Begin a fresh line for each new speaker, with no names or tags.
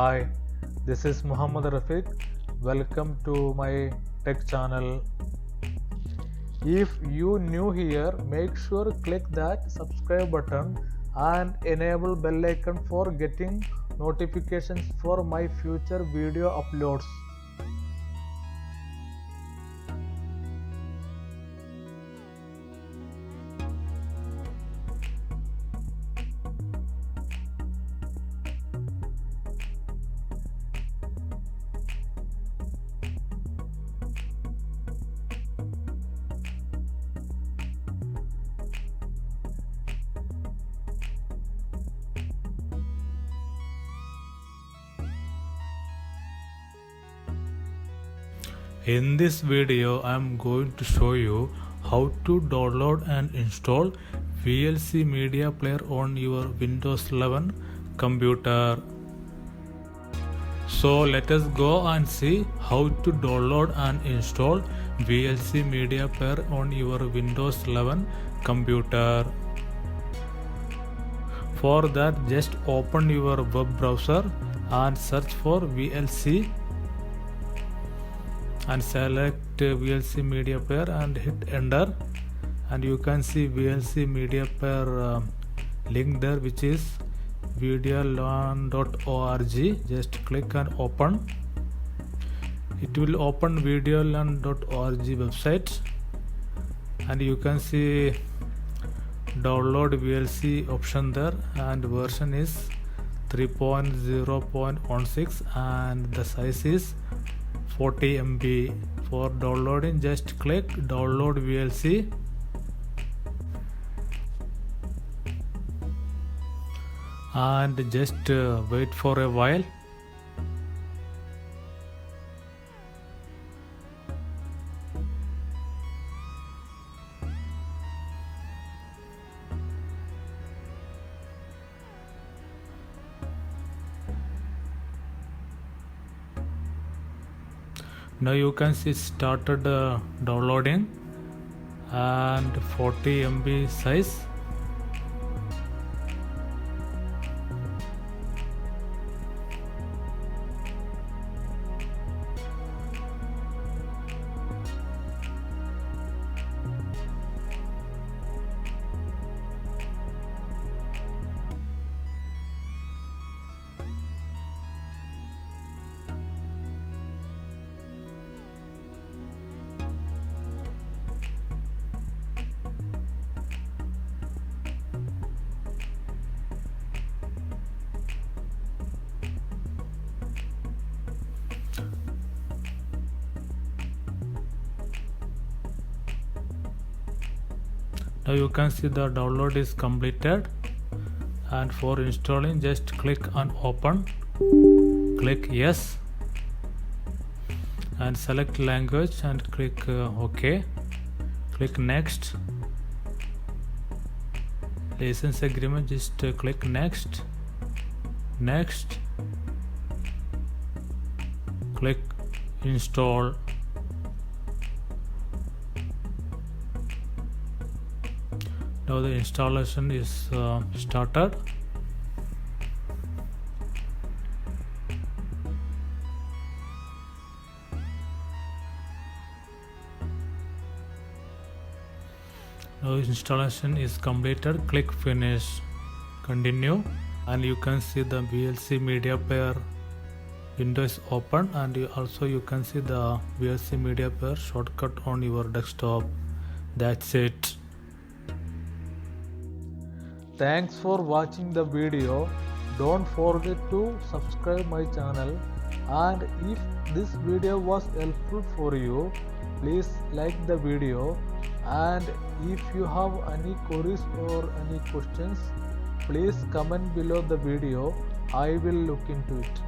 Hi, this is Muhammad Rafiq. Welcome to my tech channel. If you new here, make sure click that subscribe button and enable bell icon for getting notifications for my future video uploads. In this video, I am going to show you how to download and install VLC Media Player on your Windows 11 computer. So let us go and see how to download and install VLC Media Player on your Windows 11 computer. For that, just open your web browser and search for VLC and select VLC Media Player and hit enter, and you can see VLC Media Player link there, which is videolearn.org. Just click and open. It will open videolearn.org website, and you can see download VLC option there, and version is 3.0.16 and the size is 40 MB. For downloading, just click download VLC and just wait for a while. Now you can see it started downloading and 40 MB size. Now you can see the download is completed, and for installing, just click on open, click yes, and select language and click OK, click next. License agreement, just click next, click install. Now the installation is started. Now installation is completed. Click finish, continue, and you can see the VLC Media Player window is open, and you can see the VLC Media Player shortcut on your desktop. That's it. Thanks for watching the video. Don't forget to subscribe my channel, and if this video was helpful for you, please like the video, and if you have any queries or any questions, please comment below the video. I will look into it.